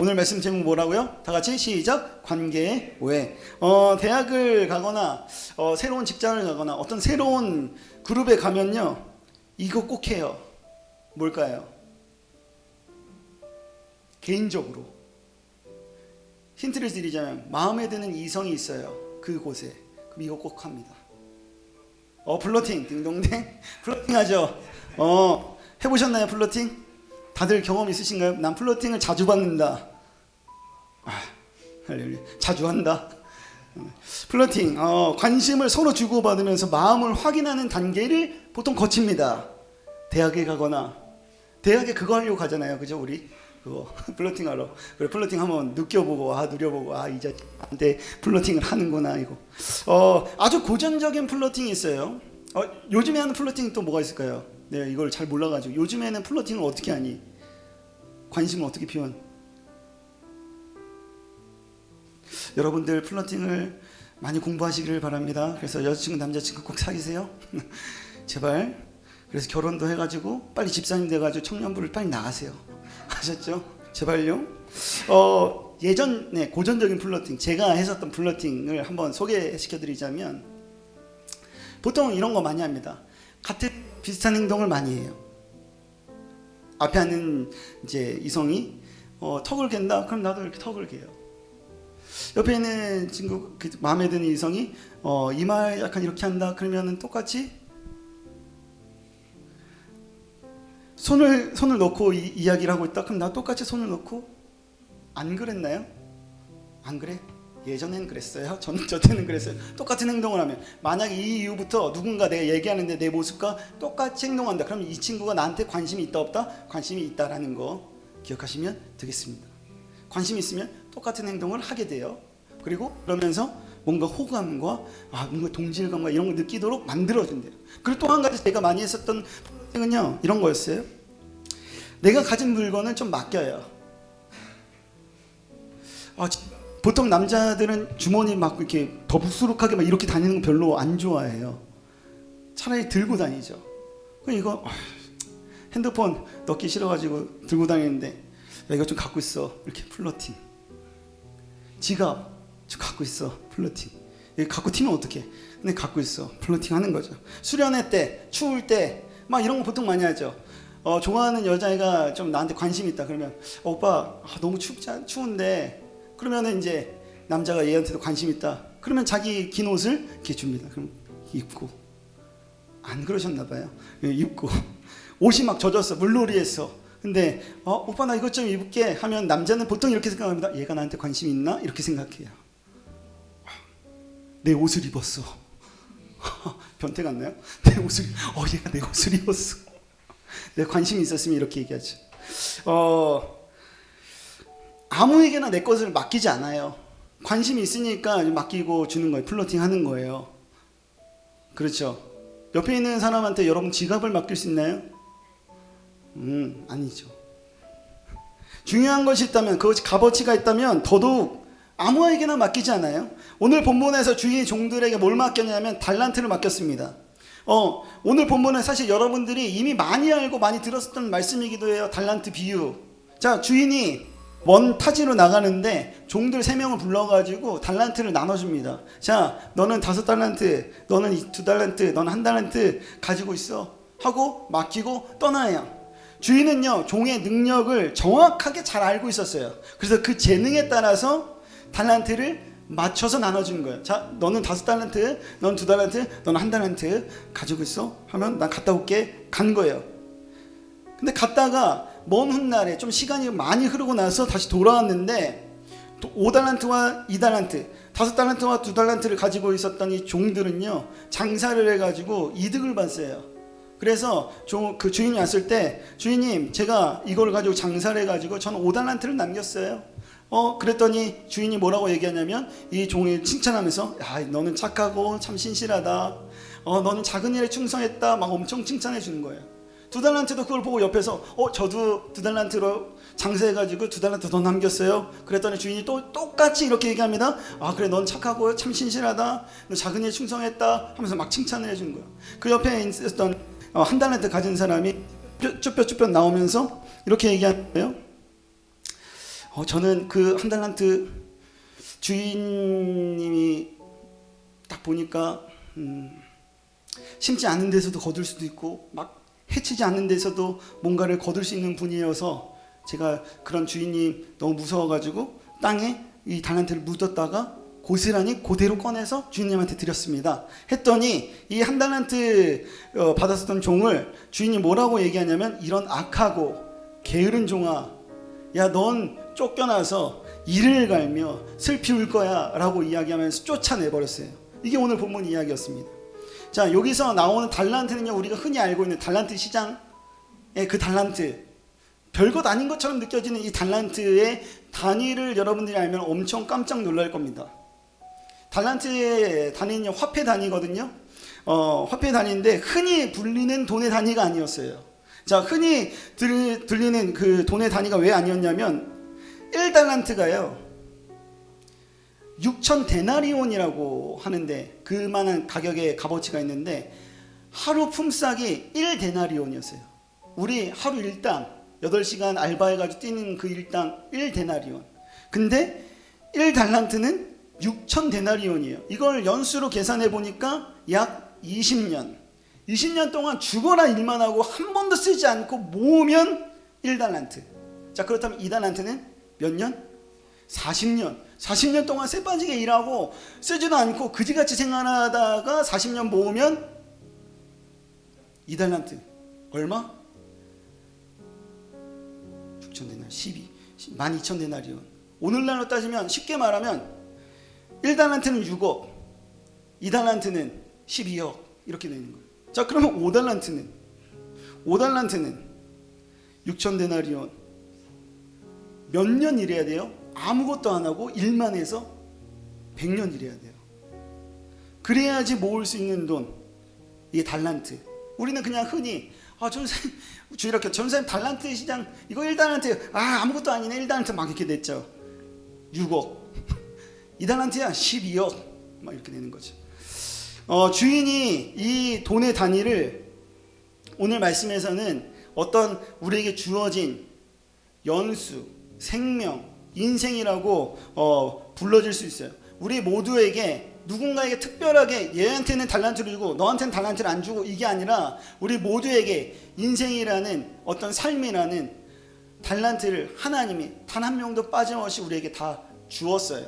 오늘 말씀 제목 뭐라고요? 다 같이 시작. 관계의 오해. 대학을 가거나 새로운 직장을 가거나 어떤 새로운 그룹에 가면요, 이거 꼭 해요. 뭘까요? 개인적으로 힌트를 드리자면 마음에 드는 이성이 있어요, 그곳에. 그럼 이거 꼭 합니다. 플러팅 딩동댕. 플러팅 하죠. 해보셨나요? 플러팅? 다들 경험 있으신가요? 난 플러팅을 자주 받는다. 자주 한다. 플러팅, 관심을 서로 주고받으면서 마음을 확인하는 단계를 보통 거칩니다. 대학에 가거나, 대학에 그거 하려고 가잖아요, 그죠? 우리 그거 플러팅 하러. 그래, 플러팅 한번 느껴보고, 누려보고, 이 자식한테 플러팅을 하는구나, 이거. 아주 고전적인 플러팅이 있어요. 요즘에 하는 플러팅 또 뭐가 있을까요? 내가 이걸 잘 몰라가지고. 요즘에는 플러팅을 어떻게 하니? 관심을 어떻게 표현? 여러분들 플러팅을 많이 공부하시기를 바랍니다. 그래서 여자친구 남자친구 꼭 사귀세요. 제발. 그래서 결혼도 해가지고 빨리 집사님 돼가지고 청년부를 빨리 나가세요. 아셨죠? 제발요. 예전에 고전적인 플러팅, 제가 했었던 플러팅을 한번 소개시켜드리자면, 보통 이런 거 많이 합니다. 같은 비슷한 행동을 많이 해요. 앞에 하는 이제 이성이 턱을 갠다. 그럼 나도 이렇게 턱을 개요. 옆에 있는 친구, 마음에 드는 이성이 이마 약간 이렇게 한다. 그러면은 똑같이 손을 놓고 이야기를 하고 있다. 그럼 나 똑같이 손을 놓고. 안 그랬나요? 안 그래? 예전엔 그랬어요. 저 때는 그랬어요. 똑같은 행동을 하면, 만약에 이 이후부터 누군가 내가 얘기하는데 내 모습과 똑같이 행동한다. 그럼 이 친구가 나한테 관심이 있다 없다? 관심이 있다라는 거 기억하시면 되겠습니다. 관심이 있으면 똑같은 행동을 하게 돼요. 그리고 그러면서 뭔가 호감과 뭔가 동질감과 이런 걸 느끼도록 만들어준대요. 그리고 또 한 가지 제가 많이 했었던 플러팅은요, 이런 거였어요. 내가 가진 물건을 좀 맡겨요. 보통 남자들은 주머니 막 이렇게 더부스룩하게 막 이렇게 다니는 거 별로 안 좋아해요. 차라리 들고 다니죠. 그럼 이거 핸드폰 넣기 싫어가지고 들고 다니는데, 야, 이거 좀 갖고 있어. 이렇게 플러팅. 지갑 좀 갖고 있어. 플러팅. 이거 갖고 튀면 어떡해? 근데 갖고 있어. 플러팅 하는 거죠. 수련회 때, 추울 때 막 이런 거 보통 많이 하죠. 좋아하는 여자애가 좀 나한테 관심이 있다. 그러면 오빠 너무 추운데, 그러면은 이제 남자가 얘한테도 관심 있다. 그러면 자기 긴 옷을 이렇게 줍니다. 그럼 입고. 안 그러셨나 봐요. 입고. 옷이 막 젖었어. 물놀이했어. 근데 오빠 나 이것 좀 입을게 하면 남자는 보통 이렇게 생각합니다. 얘가 나한테 관심이 있나? 이렇게 생각해요. 내 옷을 입었어. 변태 같나요? 내 옷을, 얘가 내 옷을 입었어. 내 관심이 있었으면 이렇게 얘기하죠. 아무에게나 내 것을 맡기지 않아요. 관심이 있으니까 맡기고 주는 거예요. 플러팅 하는 거예요. 그렇죠? 옆에 있는 사람한테 여러분 지갑을 맡길 수 있나요? 아니죠. 중요한 것이 있다면, 그것이 값어치가 있다면 더더욱 아무에게나 맡기지 않아요. 오늘 본문에서 주인이 종들에게 뭘 맡겼냐면 달란트를 맡겼습니다. 오늘 본문은 사실 여러분들이 이미 많이 알고 많이 들었었던 말씀이기도 해요. 달란트 비유. 자, 주인이 먼 타지로 나가는데 종들 3명을 불러가지고 달란트를 나눠줍니다. 자, 너는 5달란트, 너는 2달란트, 너는 1달란트 가지고 있어 하고 맡기고 떠나요. 주인은요, 종의 능력을 정확하게 잘 알고 있었어요. 그래서 그 재능에 따라서 달란트를 맞춰서 나눠주는 거예요. 자, 너는 5달란트, 너는 2달란트, 너는 1달란트 가지고 있어 하면 난 갔다 올게 간 거예요. 근데 갔다가 먼 훗날에 좀 시간이 많이 흐르고 나서 다시 돌아왔는데 5달란트와 2달란트, 5달란트와 2달란트를 가지고 있었던 이 종들은요, 장사를 해가지고 이득을 봤어요. 그래서 그 주인이 왔을 때, 주인님 제가 이걸 가지고 장사를 해가지고 저는 5달란트를 남겼어요. 그랬더니 주인이 뭐라고 얘기하냐면, 이 종을 칭찬하면서, 야, 너는 착하고 참 신실하다. 너는 작은 일에 충성했다. 막 엄청 칭찬해 주는 거예요. 2달란트도 그걸 보고 옆에서 저도 2달란트로 장사해가지고 2달란트 더 남겼어요. 그랬더니 주인이 또 똑같이 이렇게 얘기합니다. 그래, 넌 착하고 참 신실하다. 너 작은 일에 충성했다 하면서 막 칭찬을 해주는 거예요. 그 옆에 있었던 1달란트 가진 사람이 쭈뼛쭈뼛 나오면서 이렇게 얘기하는 거예요. 저는 그 한 달란트 주인님이 딱 보니까 심지 않는 데서도 거둘 수도 있고 막 해치지 않는 데서도 뭔가를 거둘 수 있는 분이어서 제가 그런 주인님 너무 무서워가지고 땅에 이 달란트를 묻었다가 고스란히 그대로 꺼내서 주인님한테 드렸습니다. 했더니 이 한 달란트 받았었던 종을 주인이 뭐라고 얘기하냐면, 이런 악하고 게으른 종아, 야 넌 쫓겨나서 이를 갈며 슬피 울 거야 라고 이야기하면서 쫓아내버렸어요. 이게 오늘 본문 이야기였습니다. 자, 여기서 나오는 달란트는요, 우리가 흔히 알고 있는 달란트 시장의 그 달란트, 별것 아닌 것처럼 느껴지는 이 달란트의 단위를 여러분들이 알면 엄청 깜짝 놀랄 겁니다. 달란트의 단위는 화폐 단위거든요. 화폐 단위인데 흔히 불리는 돈의 단위가 아니었어요. 자, 흔히 들리는 그 돈의 단위가 왜 아니었냐면 1달란트가요 6천 데나리온이라고 하는데, 그만한 가격의 값어치가 있는데 하루 품삯이 1데나리온이었어요. 우리 하루 일당 8시간 알바해가지고 뛰는 그 일당 1데나리온. 근데 1달란트는 6천 데나리온이에요. 이걸 연수로 계산해 보니까 약 20년 동안 죽어라 일만 하고 한 번도 쓰지 않고 모으면 1달란트. 자, 그렇다면 2달란트는 몇 년? 40년 동안 쇠 빠지게 일하고 쓰지도 않고 그지같이 생활하다가 40년 모으면 2달란트 얼마? 6천 데나리 12,000데나리온. 오늘날로 따지면 쉽게 말하면 1달란트는 6억, 2달란트는 12억 이렇게 되는 거예요. 자, 그러면 5달란트는 6천 데나리온 몇 년 일해야 돼요? 아무것도 안 하고 일만 해서 100년 일해야 돼요. 그래야지 모을 수 있는 돈, 이게 달란트. 우리는 그냥 흔히 전사님 주일학교 전사님 달란트 시장 이거 1달란트 아무것도 아니네 1달란트 막 이렇게 됐죠. 6억 2달란트야 12억 막 이렇게 되는 거죠. 주인이 이 돈의 단위를 오늘 말씀에서는 어떤 우리에게 주어진 연수, 생명, 인생이라고 불러질 수 있어요. 우리 모두에게 누군가에게 특별하게 얘한테는 달란트를 주고 너한테는 달란트를 안 주고 이게 아니라 우리 모두에게 인생이라는 어떤 삶이라는 달란트를 하나님이 단 한 명도 빠짐없이 우리에게 다 주었어요.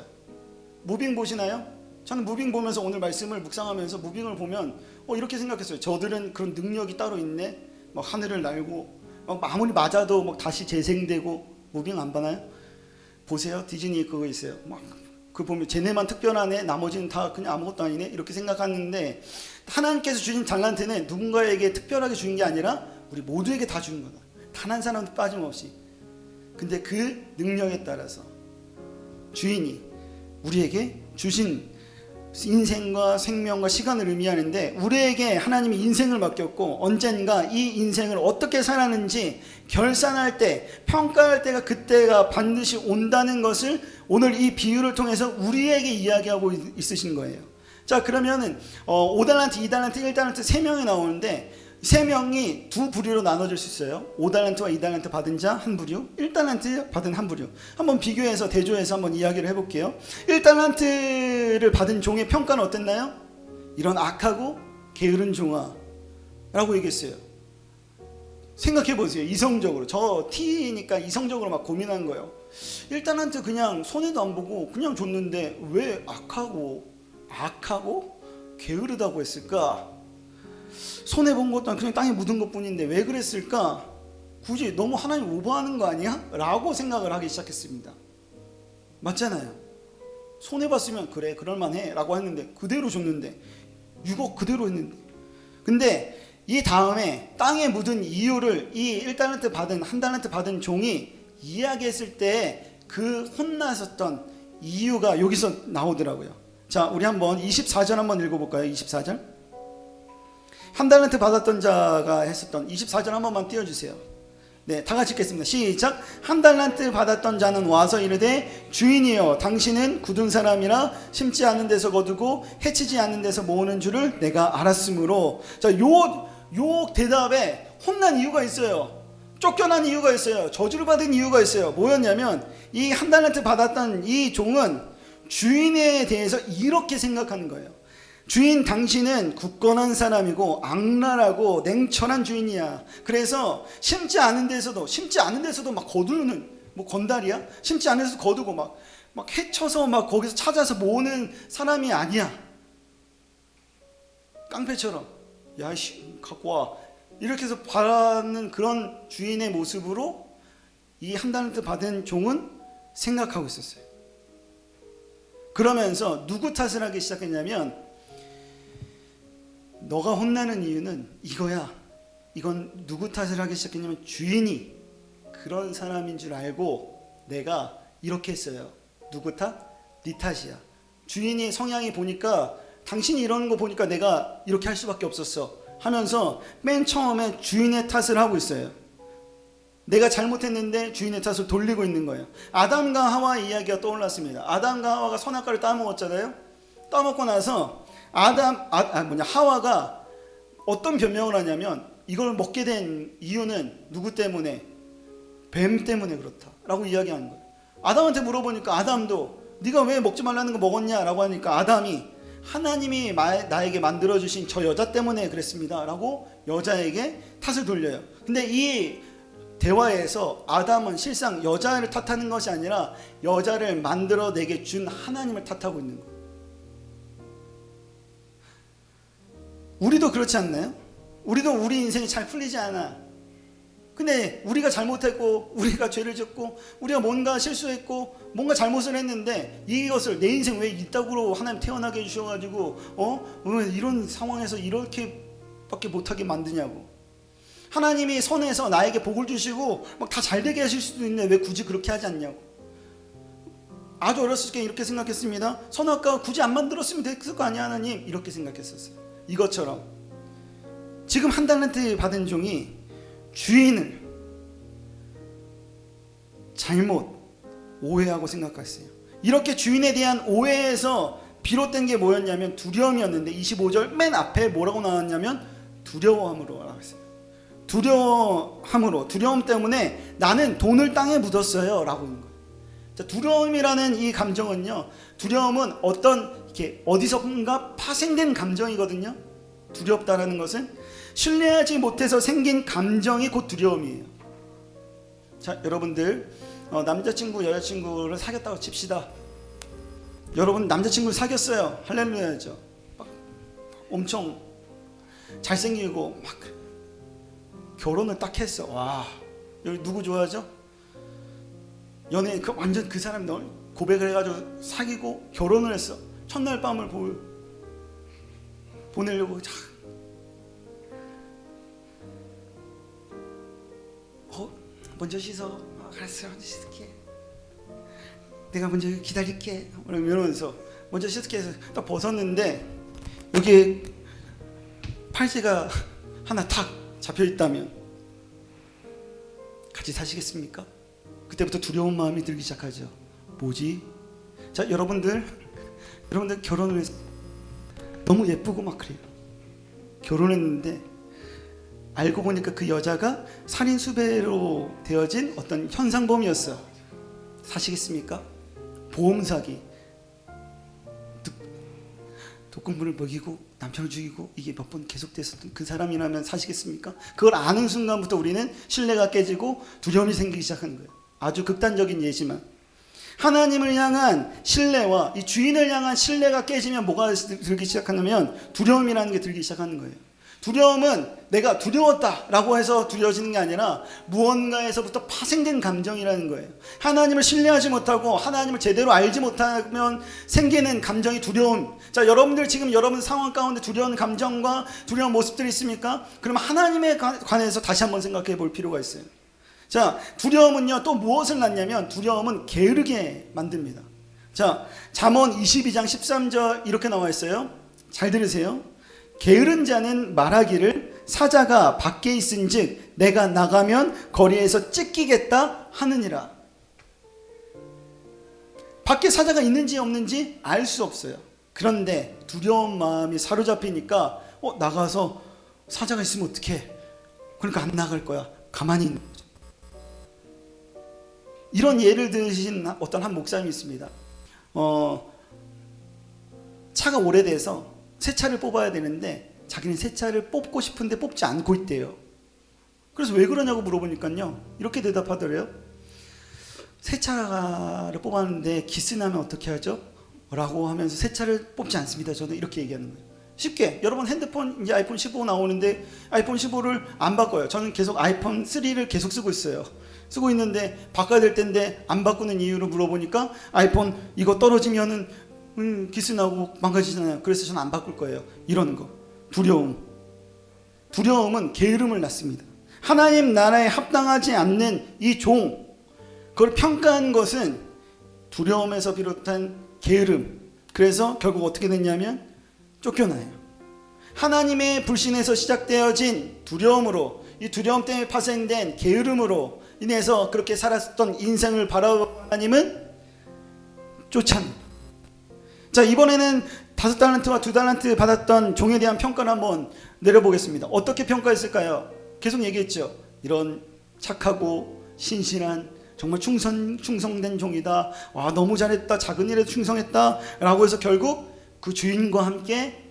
무빙 보시나요? 저는 무빙 보면서 오늘 말씀을 묵상하면서 무빙을 보면 이렇게 생각했어요. 저들은 그런 능력이 따로 있네. 막 하늘을 날고 아무리 맞아도 막 다시 재생되고. 무빙 안 봐나요? 보세요. 디즈니 그거 있어요. 막 그 보면 쟤네만 특별하네. 나머지는 다 그냥 아무것도 아니네. 이렇게 생각하는데 하나님께서 주신 달란트는 누군가에게 특별하게 주는 게 아니라 우리 모두에게 다 주는 거다. 단 한 사람도 빠짐없이. 근데 그 능력에 따라서 주인이 우리에게 주신 인생과 생명과 시간을 의미하는데, 우리에게 하나님이 인생을 맡겼고 언젠가 이 인생을 어떻게 살았는지 결산할 때, 평가할 때가 그때가 반드시 온다는 것을 오늘 이 비유를 통해서 우리에게 이야기하고 있으신 거예요. 자, 그러면은 5달란트, 2달란트, 1달란트 3명이 나오는데 3명이 두 부류로 나눠질 수 있어요. 5달란트와 2달란트 받은 자 한 부류, 1달란트 받은 한 부류. 한번 비교해서 대조해서 한번 이야기를 해볼게요. 1달란트를 받은 종의 평가는 어땠나요? 이런 악하고 게으른 종아 라고 얘기했어요. 생각해보세요. 이성적으로. 저 T니까 이성적으로 막 고민한 거예요. 1달란트 그냥 손해도 안 보고 그냥 줬는데 왜 악하고 게으르다고 했을까? 손해본 것도 아니고 그냥 땅에 묻은 것뿐인데 왜 그랬을까? 굳이 너무 하나님 오버하는 거 아니야? 라고 생각을 하기 시작했습니다. 맞잖아요. 손해봤으면 그래 그럴만해 라고 했는데 그대로 줬는데 6억 그대로 했는데, 근데 이 다음에 땅에 묻은 이유를 이 1달란트 받은 한 달란트 받은 종이 이야기했을 때 그 혼나셨던 이유가 여기서 나오더라고요. 자, 우리 한번 24절 한번 읽어볼까요? 24절. 한 달란트 받았던 자가 했었던 24절 한 번만 띄워주세요. 네, 다 같이 읽겠습니다. 시작. 한 달란트 받았던 자는 와서 이르되 주인이여 당신은 굳은 사람이라 심지 않는 데서 거두고 해치지 않는 데서 모으는 줄을 내가 알았으므로. 자, 요 대답에 혼난 이유가 있어요. 쫓겨난 이유가 있어요. 저주를 받은 이유가 있어요. 뭐였냐면 이 한 달란트 받았던 이 종은 주인에 대해서 이렇게 생각하는 거예요. 주인, 당신은 굳건한 사람이고 악랄하고 냉철한 주인이야. 그래서 심지 않은 데서도 막 거두는, 뭐 건달이야? 심지 않은 데서 거두고 막 헤쳐서 막 거기서 찾아서 모으는 사람이 아니야. 깡패처럼 야이씨 갖고 와 이렇게 해서 바라는 그런 주인의 모습으로 이 한 달란트 받은 종은 생각하고 있었어요. 그러면서 누구 탓을 하기 시작했냐면, 너가 혼나는 이유는 이거야. 이건 누구 탓을 하기 시작했냐면 주인이 그런 사람인 줄 알고 내가 이렇게 했어요. 누구 탓? 네 탓이야. 주인이 성향이 보니까 당신이 이러는 거 보니까 내가 이렇게 할 수밖에 없었어 하면서 맨 처음에 주인의 탓을 하고 있어요. 내가 잘못했는데 주인의 탓을 돌리고 있는 거예요. 아담과 하와의 이야기가 떠올랐습니다. 아담과 하와가 선악과를 따먹었잖아요. 따먹고 나서 하와가 어떤 변명을 하냐면 이걸 먹게 된 이유는 누구 때문에? 뱀 때문에 그렇다라고 이야기하는 거예요. 아담한테 물어보니까 아담도 네가 왜 먹지 말라는 거 먹었냐라고 하니까 아담이 하나님이 나에게 만들어주신 저 여자 때문에 그랬습니다 라고 여자에게 탓을 돌려요. 근데 이 대화에서 아담은 실상 여자를 탓하는 것이 아니라 여자를 만들어내게 준 하나님을 탓하고 있는 거예요. 우리도 그렇지 않나요? 우리도 우리 인생이 잘 풀리지 않아. 근데 우리가 잘못했고 우리가 죄를 짓고 우리가 뭔가 실수했고 뭔가 잘못을 했는데 이것을 내 인생 왜 이따구로 하나님 태어나게 해주셔가지고 왜 이런 상황에서 이렇게밖에 못하게 만드냐고. 하나님이 선해서 나에게 복을 주시고 막 다 잘되게 하실 수도 있는데 왜 굳이 그렇게 하지 않냐고. 아주 어렸을 때 이렇게 생각했습니다. 선악과 굳이 안 만들었으면 됐을 거 아니야 하나님, 이렇게 생각했었어요. 이것처럼 지금 한 달란트 받은 종이 주인을 잘못 오해하고 생각했어요. 이렇게 주인에 대한 오해에서 비롯된 게 뭐였냐면 두려움이었는데 25절 맨 앞에 뭐라고 나왔냐면 두려워함으로 나왔어요. 두려움 때문에 나는 돈을 땅에 묻었어요 라고 하는 거예요. 자, 두려움이라는 이 감정은요, 두려움은 이렇게 어디선가 파생된 감정이거든요. 두렵다라는 것은 신뢰하지 못해서 생긴 감정이 곧 두려움이에요. 자, 여러분들 남자친구 여자친구를 사귀었다고 칩시다. 여러분 남자친구를 사귀었어요. 할렐루야죠. 엄청 잘생기고 막 결혼을 딱 했어. 와, 여기 누구 좋아하죠? 연애 완전 그 사람 널 고백을 해가지고 사귀고 결혼을 했어. 첫날 밤을 보내려고 먼저 씻어. 알았어, 먼저 씻을게. 내가 먼저 기다릴게. 이러면서 먼저 씻을게 해서 딱 벗었는데 여기에 팔찌가 하나 탁 잡혀있다면 같이 사시겠습니까? 그때부터 두려운 마음이 들기 시작하죠. 뭐지? 자, 여러분들 결혼을 해서 너무 예쁘고 막 그래요. 결혼했는데 알고 보니까 그 여자가 살인 수배로 되어진 어떤 현상범이었어. 사시겠습니까? 보험 사기, 독금물을 먹이고 남편을 죽이고 이게 몇 번 계속됐었던 그 사람이라면 사시겠습니까? 그걸 아는 순간부터 우리는 신뢰가 깨지고 두려움이 생기기 시작하는 거예요. 아주 극단적인 예지만 하나님을 향한 신뢰와 이 주인을 향한 신뢰가 깨지면 뭐가 들기 시작하냐면 두려움이라는 게 들기 시작하는 거예요. 두려움은 내가 두려웠다라고 해서 두려워지는 게 아니라 무언가에서부터 파생된 감정이라는 거예요. 하나님을 신뢰하지 못하고 하나님을 제대로 알지 못하면 생기는 감정이 두려움. 자, 여러분들 지금 여러분 상황 가운데 두려운 감정과 두려운 모습들이 있습니까? 그럼 하나님에 관해서 다시 한번 생각해 볼 필요가 있어요. 자, 두려움은요 또 무엇을 낳냐면 두려움은 게으르게 만듭니다. 자, 잠언 22장 13절 이렇게 나와 있어요. 잘 들으세요. 게으른 자는 말하기를 사자가 밖에 있은즉 내가 나가면 거리에서 찢기겠다 하느니라. 밖에 사자가 있는지 없는지 알 수 없어요. 그런데 두려운 마음이 사로잡히니까 나가서 사자가 있으면 어떡해. 그러니까 안 나갈 거야. 가만히 있는 거죠. 이런 예를 드신 어떤 한 목사님이 있습니다. 차가 오래돼서 새 차를 뽑아야 되는데 자기는 새 차를 뽑고 싶은데 뽑지 않고 있대요. 그래서 왜 그러냐고 물어보니까요, 이렇게 대답하더래요. 새 차를 뽑았는데 기스 나면 어떻게 하죠? 라고 하면서 새 차를 뽑지 않습니다. 저는 이렇게 얘기하는 거예요. 쉽게 여러분 핸드폰 이제 아이폰 15 나오는데 아이폰 15를 안 바꿔요. 저는 계속 아이폰 3를 계속 쓰고 있어요. 쓰고 있는데 바꿔야 될 텐데 안 바꾸는 이유를 물어보니까 아이폰 이거 떨어지면은 기스 나고 망가지잖아요. 그래서 저는 안 바꿀 거예요. 이런 거. 두려움은 게으름을 낳습니다. 하나님 나라에 합당하지 않는 이 종, 그걸 평가한 것은 두려움에서 비롯한 게으름. 그래서 결국 어떻게 됐냐면 쫓겨나요. 하나님의 불신에서 시작되어진 두려움으로, 이 두려움 때문에 파생된 게으름으로 인해서 그렇게 살았던 인생을 바라보고 하나님은 쫓아냅니다. 자, 이번에는 5달란트와 2달란트 받았던 종에 대한 평가를 한번 내려보겠습니다. 어떻게 평가했을까요? 계속 얘기했죠. 이런 착하고 신실한 정말 충성된 종이다. 와, 너무 잘했다. 작은 일에도 충성했다. 라고 해서 결국 그 주인과 함께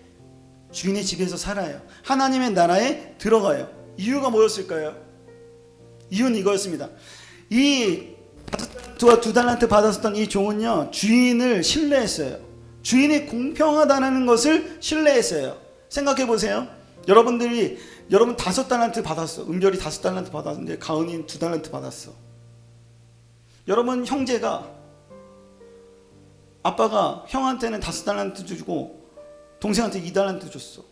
주인의 집에서 살아요. 하나님의 나라에 들어가요. 이유가 뭐였을까요? 이유는 이거였습니다. 이 5달란트와 2달란트 받았었던 이 종은요, 주인을 신뢰했어요. 주인이 공평하다는 것을 신뢰했어요. 생각해 보세요. 여러분 5달란트 받았어. 은별이 5달란트 받았는데 가은이는 2달란트 받았어. 여러분 형제가, 아빠가 형한테는 5달란트 주고 동생한테 2달란트 줬어.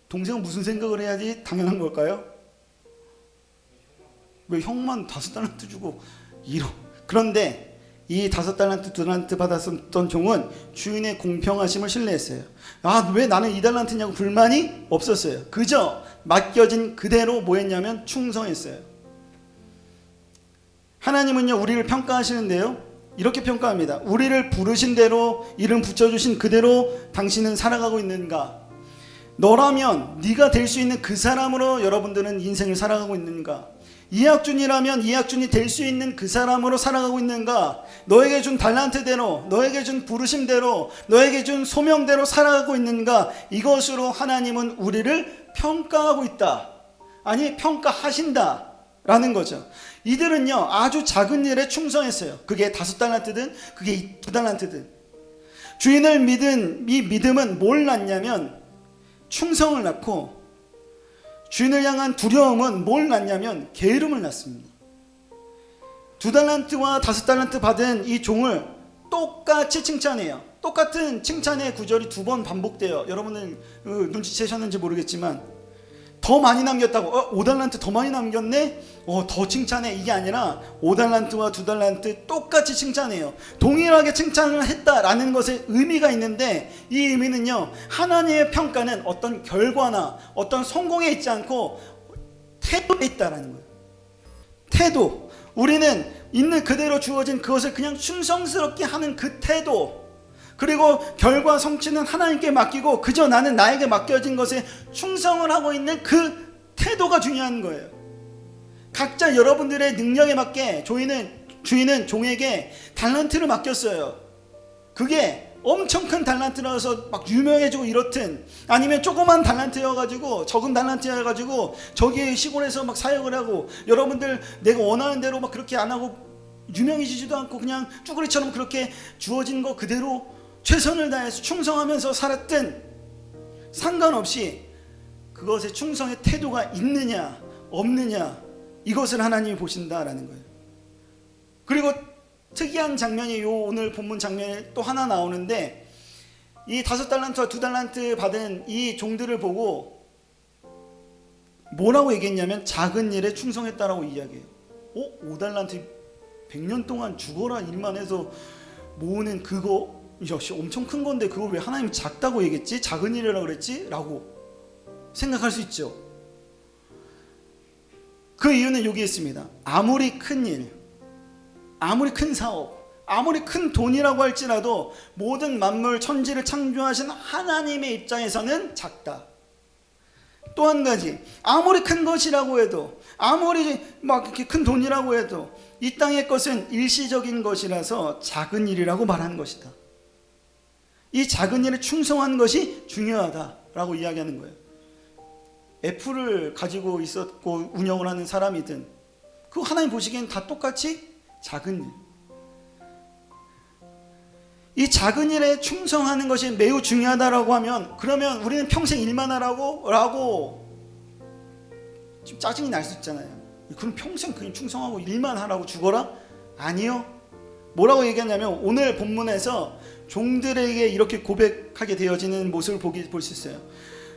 동생은 무슨 생각을 해야지 당연한 걸까요? 왜 형만 5달란트 주고 이러. 그런데 이 5달란트 2달란트 받았던 종은 주인의 공평하심을 신뢰했어요. 아, 왜 나는 2달란트냐고 불만이 없었어요. 그저 맡겨진 그대로 뭐 했냐면 충성했어요. 하나님은요, 우리를 평가하시는데요, 이렇게 평가합니다. 우리를 부르신 대로, 이름 붙여주신 그대로 당신은 살아가고 있는가? 너라면 네가 될 수 있는 그 사람으로 여러분들은 인생을 살아가고 있는가? 이학준이라면 이학준이 될 수 있는 그 사람으로 살아가고 있는가? 너에게 준 달란트대로, 너에게 준 부르심대로, 너에게 준 소명대로 살아가고 있는가? 이것으로 하나님은 우리를 평가하고 있다. 아니, 평가하신다 라는 거죠. 이들은요, 아주 작은 일에 충성했어요. 그게 5달란트든 그게 2달란트든. 주인을 믿은 이 믿음은 뭘 낳냐면 충성을 낳고, 주인을 향한 두려움은 뭘 낳냐면 게으름을 낳습니다. 2달란트와 5달란트 받은 이 종을 똑같이 칭찬해요. 똑같은 칭찬의 구절이 2번 반복돼요. 여러분은 눈치채셨는지 모르겠지만 더 많이 남겼다고, 5달란트 더 많이 남겼네? 더 칭찬해. 이게 아니라 5달란트와 2달란트 똑같이 칭찬해요. 동일하게 칭찬을 했다라는 것에 의미가 있는데, 이 의미는요, 하나님의 평가는 어떤 결과나 어떤 성공에 있지 않고 태도에 있다라는 거예요. 태도. 우리는 있는 그대로 주어진 그것을 그냥 충성스럽게 하는 그 태도, 그리고 결과 성취는 하나님께 맡기고 그저 나는 나에게 맡겨진 것에 충성을 하고 있는 그 태도가 중요한 거예요. 각자 여러분들의 능력에 맞게 주인은 종에게 달란트를 맡겼어요. 그게 엄청 큰 달란트라서 막 유명해지고 이렇든, 아니면 조그만 달란트여가지고, 적은 달란트여가지고 저기 시골에서 막 사역을 하고, 여러분들 내가 원하는 대로 막 그렇게 안 하고 유명해지지도 않고 그냥 쭈구리처럼 그렇게 주어진 거 그대로 최선을 다해서 충성하면서 살았든 상관없이 그것에 충성의 태도가 있느냐 없느냐, 이것을 하나님이 보신다라는 거예요. 그리고 특이한 장면이 요 오늘 본문 장면에 또 하나 나오는데, 이 5달란트와 2달란트 받은 이 종들을 보고 뭐라고 얘기했냐면 작은 일에 충성했다라고 이야기해요. 5달란트 100년 동안 죽어라 일만 해서 모으는 그거 역시 엄청 큰 건데 그걸 왜 하나님이 작다고 얘기했지? 작은 일이라고 그랬지? 라고 생각할 수 있죠. 그 이유는 여기 있습니다. 아무리 큰 일, 아무리 큰 사업, 아무리 큰 돈이라고 할지라도 모든 만물 천지를 창조하신 하나님의 입장에서는 작다. 또 한 가지, 아무리 큰 것이라고 해도, 아무리 막 이렇게 큰 돈이라고 해도 이 땅의 것은 일시적인 것이라서 작은 일이라고 말하는 것이다. 이 작은 일에 충성하는 것이 중요하다라고 이야기하는 거예요. 애플을 가지고 있었고 운영을 하는 사람이든 그거 하나님 보시기엔 다 똑같이 작은 일. 이 작은 일에 충성하는 것이 매우 중요하다라고 하면, 그러면 우리는 평생 일만 하라고 좀 짜증이 날 수 있잖아요. 그럼 평생 그냥 충성하고 일만 하라고 죽어라? 아니요. 뭐라고 얘기하냐면 오늘 본문에서 종들에게 이렇게 고백하게 되어지는 모습을 볼 수 있어요.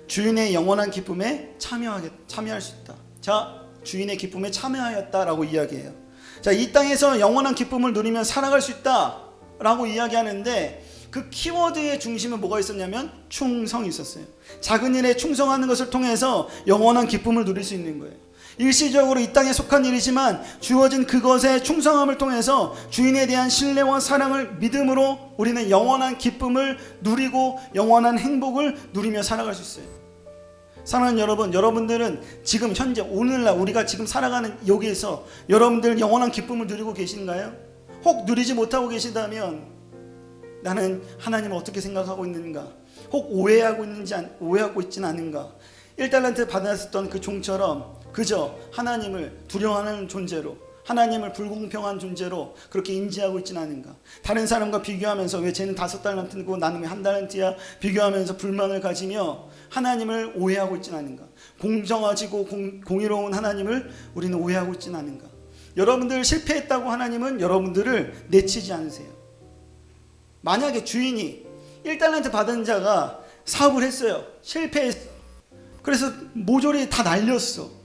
주인의 영원한 기쁨에 참여할 수 있다. 자, 주인의 기쁨에 참여하였다라고 이야기해요. 자, 이 땅에서 영원한 기쁨을 누리며 살아갈 수 있다라고 이야기하는데 그 키워드의 중심은 뭐가 있었냐면 충성이 있었어요. 작은 일에 충성하는 것을 통해서 영원한 기쁨을 누릴 수 있는 거예요. 일시적으로 이 땅에 속한 일이지만 주어진 그것의 충성함을 통해서 주인에 대한 신뢰와 사랑을 믿음으로 우리는 영원한 기쁨을 누리고 영원한 행복을 누리며 살아갈 수 있어요. 사랑하는 여러분, 여러분들은 지금 현재 오늘날 우리가 지금 살아가는 여기에서 여러분들 영원한 기쁨을 누리고 계신가요? 혹 누리지 못하고 계시다면 나는 하나님을 어떻게 생각하고 있는가? 혹 오해하고 있지는 않은가? 1달란트 받았었던 그 종처럼 그저 하나님을 두려워하는 존재로, 하나님을 불공평한 존재로 그렇게 인지하고 있지는 않은가? 다른 사람과 비교하면서 왜 쟤는 5달란트고 나는 왜 1달란트야? 비교하면서 불만을 가지며 하나님을 오해하고 있지는 않은가? 공정하시고 공의로운 하나님을 우리는 오해하고 있지는 않은가? 여러분들 실패했다고 하나님은 여러분들을 내치지 않으세요. 만약에 주인이 1달란트 받은 자가 사업을 했어요. 실패했어. 그래서 모조리 다 날렸어.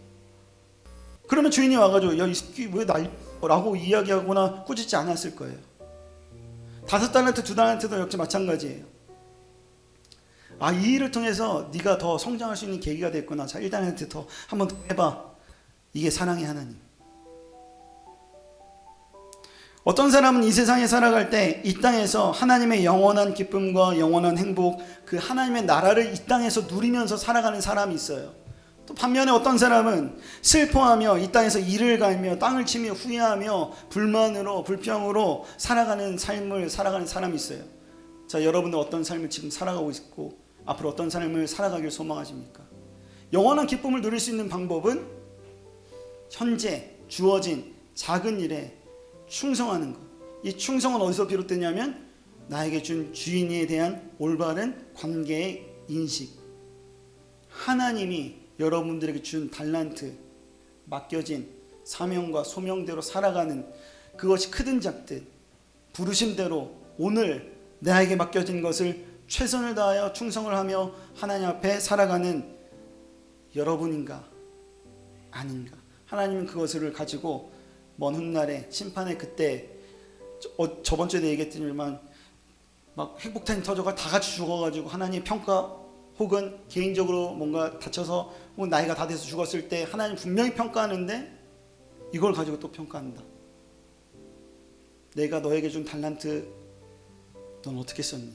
그러면 주인이 와가지고 야, 이 새끼 왜 날렸어? 이야기하거나 꾸짖지 않았을 거예요. 5달란트, 2달란트도 역시 마찬가지예요. 아, 이 일을 통해서 네가 더 성장할 수 있는 계기가 됐구나. 자, 1달란트 더 한번 더 해봐. 이게 사랑의 하나님. 어떤 사람은 이 세상에 살아갈 때 이 땅에서 하나님의 영원한 기쁨과 영원한 행복, 그 하나님의 나라를 이 땅에서 누리면서 살아가는 사람이 있어요. 또 반면에 어떤 사람은 슬퍼하며 이 땅에서 이를 갈며 땅을 치며 후회하며 불만으로 불평으로 살아가는 삶을 살아가는 사람이 있어요. 자, 여러분은 어떤 삶을 지금 살아가고 있고 앞으로 어떤 삶을 살아가길 소망하십니까? 영원한 기쁨을 누릴 수 있는 방법은 현재 주어진 작은 일에 충성하는 것. 이 충성은 어디서 비롯되냐면 나에게 준 주인에 대한 올바른 관계의 인식. 하나님이 여러분들에게 준 달란트, 맡겨진 사명과 소명대로 살아가는 그것이 크든 작든 부르심대로 오늘 나에게 맡겨진 것을 최선을 다하여 충성을 하며 하나님 앞에 살아가는 여러분인가 아닌가? 하나님은 그것을 가지고 먼 훗날에 심판의 그때 저번 주에도 얘기했지만 막 핵폭탄이 터져가 다 같이 죽어가지고 하나님 평가 혹은 개인적으로 뭔가 다쳐서 혹은 나이가 다 돼서 죽었을 때 하나님 분명히 평가하는데 이걸 가지고 또 평가한다. 내가 너에게 준 달란트 넌 어떻게 썼니?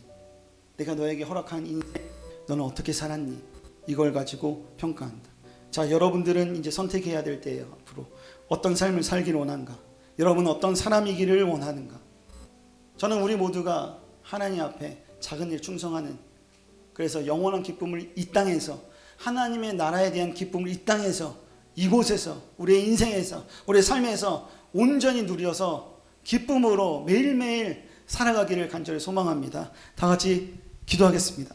내가 너에게 허락한 인생 너는 어떻게 살았니? 이걸 가지고 평가한다. 자, 여러분들은 이제 선택해야 될 때예요. 앞으로 어떤 삶을 살기를 원하는가? 여러분은 어떤 사람이기를 원하는가? 저는 우리 모두가 하나님 앞에 작은 일 충성하는, 그래서 영원한 기쁨을 이 땅에서, 하나님의 나라에 대한 기쁨을 이 땅에서, 이곳에서, 우리의 인생에서, 우리의 삶에서 온전히 누려서 기쁨으로 매일매일 살아가기를 간절히 소망합니다. 다 같이 기도하겠습니다.